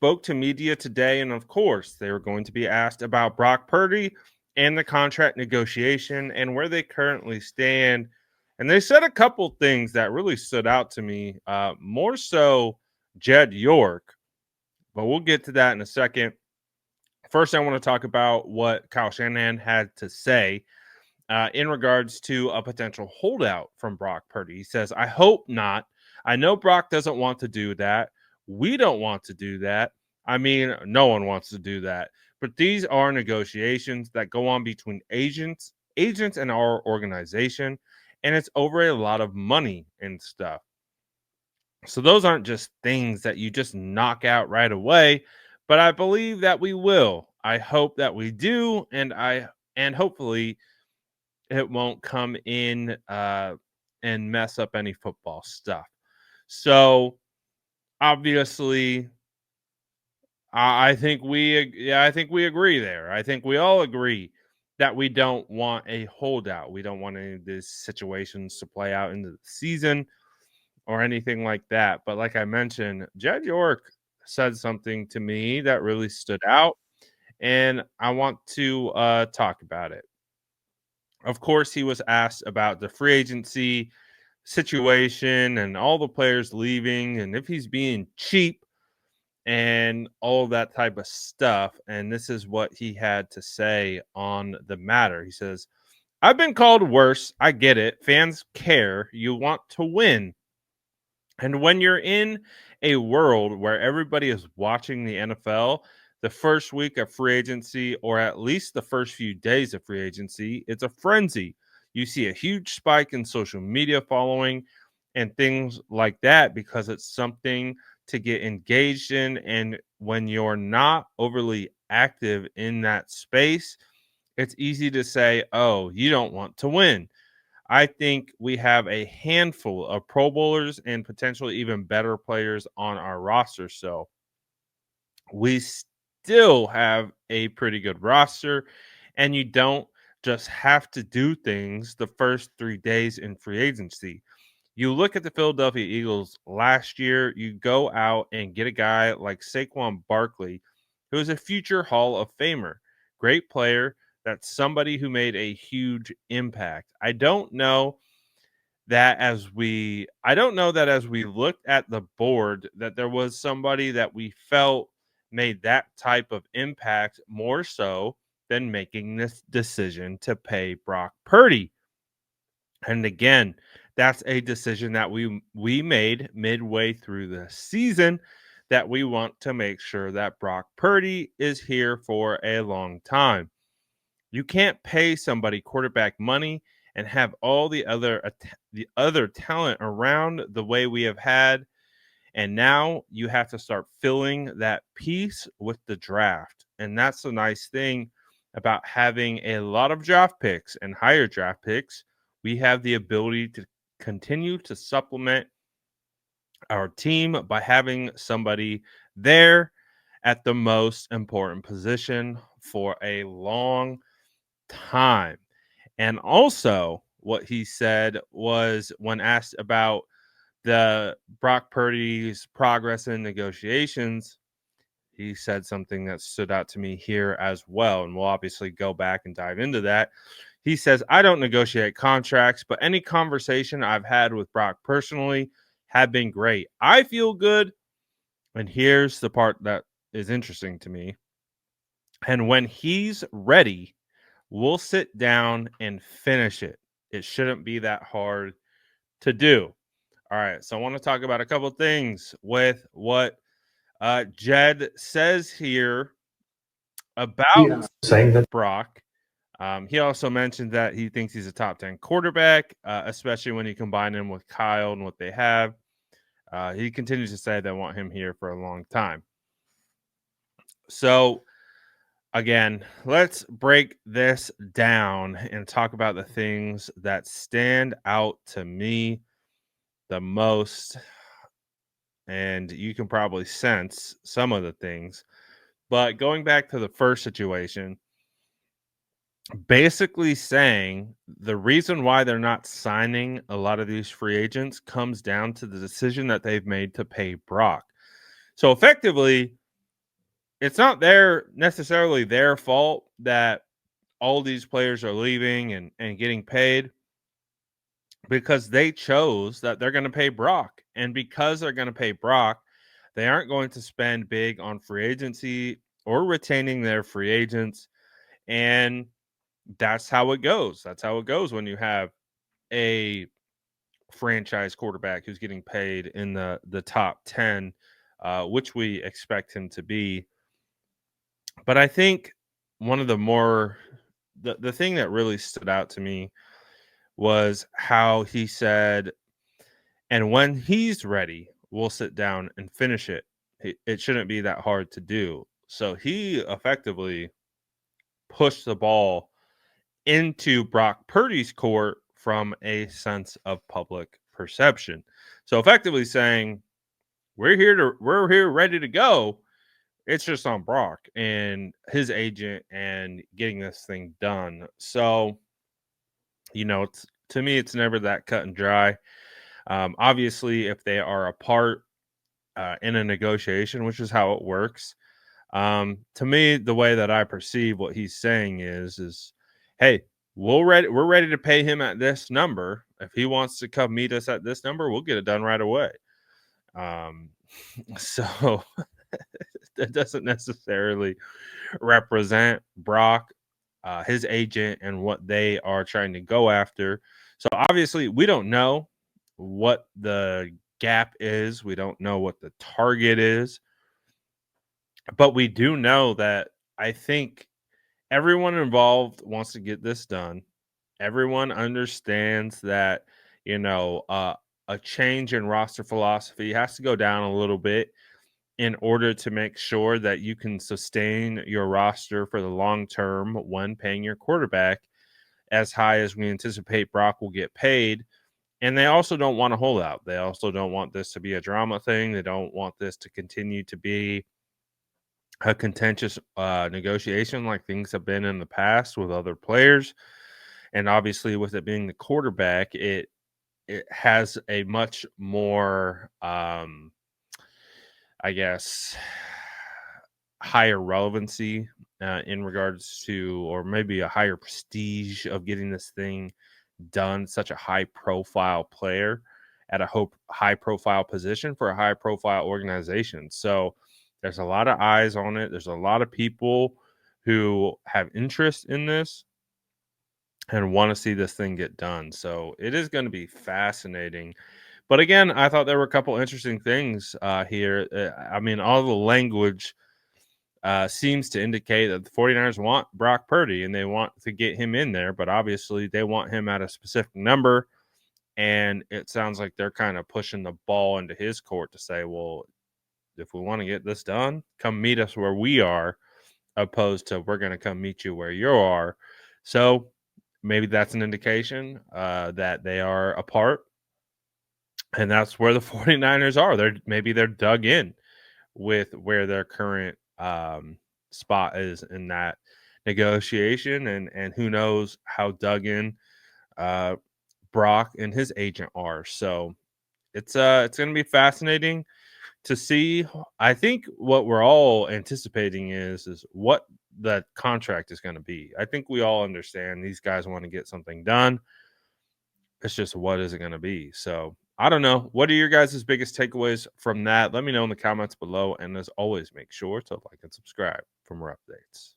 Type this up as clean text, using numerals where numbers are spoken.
spoke to media today, and of course, they were going to be asked about Brock Purdy and the contract negotiation and where they currently stand. And they said a couple things that really stood out to me, more so Jed York, but we'll get to that in a second. First, I want to talk about what Kyle Shanahan had to say in regards to a potential holdout from Brock Purdy. He says, I hope not. I know Brock doesn't want to do that. We don't want to do that. I mean, no one wants to do that. But these are negotiations that go on between agents and our organization, and it's over a lot of money and stuff. So those aren't just things that you just knock out right away, but I believe that we will. I hope that we do, and hopefully it won't come in and mess up any football stuff. So obviously, I think I think we agree there. I think we all agree that we don't want a holdout. We don't want any of these situations to play out into the season or anything like that. But like I mentioned, Jed York said something to me that really stood out, and I want to talk about it. Of course, he was asked about the free agency situation and all the players leaving and if he's being cheap and all that type of stuff. And this is what he had to say on the matter. He says, I've been called worse. I get it. Fans care. You want to win. And when you're in a world where everybody is watching the NFL, the first week of free agency, or at least the first few days of free agency, it's a frenzy. You see a huge spike in social media following and things like that because it's something to get engaged in. And when you're not overly active in that space, it's easy to say, oh, you don't want to win. I think we have a handful of Pro Bowlers and potentially even better players on our roster. So we still have a pretty good roster, and you don't just have to do things the first 3 days in free agency. You look at the Philadelphia Eagles last year, you go out and get a guy like Saquon Barkley, who is a future Hall of Famer. Great player. That's somebody who made a huge impact. I don't know that as we looked at the board that there was somebody that we felt made that type of impact more so than making this decision to pay Brock Purdy. And again, that's a decision that we made midway through the season that we want to make sure that Brock Purdy is here for a long time. You can't pay somebody quarterback money and have all the other talent around the way we have had, and now you have to start filling that piece with the draft. And that's the nice thing about having a lot of draft picks and higher draft picks. We have the ability to continue to supplement our team by having somebody there at the most important position for a long time. And also, what he said was when asked about the Brock Purdy's progress in negotiations, he said something that stood out to me here as well. And we'll obviously go back and dive into that. He says, I don't negotiate contracts, but any conversation I've had with Brock personally have been great. I feel good. And here's the part that is interesting to me. And when he's ready, we'll sit down and finish it. It shouldn't be that hard to do. All right. So I want to talk about a couple of things with what Jed says here about Yeah, saying that. Brock. He also mentioned that he thinks he's a top 10 quarterback, especially when you combine him with Kyle and what they have. He continues to say they want him here for a long time. So, again, let's break this down and talk about the things that stand out to me the most. And you can probably sense some of the things. But going back to the first situation, basically saying the reason why they're not signing a lot of these free agents comes down to the decision that they've made to pay Brock. So effectively, it's not necessarily their fault that all these players are leaving and getting paid, because they chose that they're going to pay Brock. And because they're going to pay Brock, they aren't going to spend big on free agency or retaining their free agents. And that's how it goes. That's how it goes when you have a franchise quarterback who's getting paid in the top 10, which we expect him to be. But I think one of the thing that really stood out to me was how he said, and when he's ready, we'll sit down and finish it. It shouldn't be that hard to do. So he effectively pushed the ball into Brock Purdy's court from a sense of public perception. So effectively saying, we're here ready to go. It's just on Brock and his agent and getting this thing done. So, it's, to me, it's never that cut and dry. Obviously, if they are apart in a negotiation, which is how it works, to me, the way that I perceive what he's saying is, hey, we're ready to pay him at this number. If he wants to come meet us at this number, we'll get it done right away. Um, so that doesn't necessarily represent Brock, his agent, and what they are trying to go after. So obviously, we don't know what the gap is. We don't know what the target is, but we do know that I think everyone involved wants to get this done. Everyone understands that, you know, uh, a change in roster philosophy has to go down a little bit in order to make sure that you can sustain your roster for the long term when paying your quarterback as high as we anticipate Brock will get paid. And they also don't want to hold out. They also don't want this to be a drama thing. They don't want this to continue to be a contentious negotiation like things have been in the past with other players. And obviously, with it being the quarterback, it has a much more I guess, higher relevancy in regards to, or maybe a higher prestige of getting this thing done. Such a high profile player at a high profile position for a high profile organization. So there's a lot of eyes on it. There's a lot of people who have interest in this and want to see this thing get done. So it is going to be fascinating. But again, I thought there were a couple interesting things here. I mean, all the language seems to indicate that the 49ers want Brock Purdy and they want to get him in there, but obviously they want him at a specific number. And it sounds like they're kind of pushing the ball into his court to say, well, if we want to get this done, come meet us where we are, opposed to we're going to come meet you where you are. So maybe that's an indication that they are apart. And that's where the 49ers are. They're dug in with where their current spot is in that negotiation, and who knows how dug in uh, Brock and his agent are. So it's going to be fascinating to see. I think what we're all anticipating is what the contract is going to be. I think we all understand these guys want to get something done. It's just, what is it going to be? So I don't know. What are your guys' biggest takeaways from that? Let me know in the comments below. And as always, make sure to like and subscribe for more updates.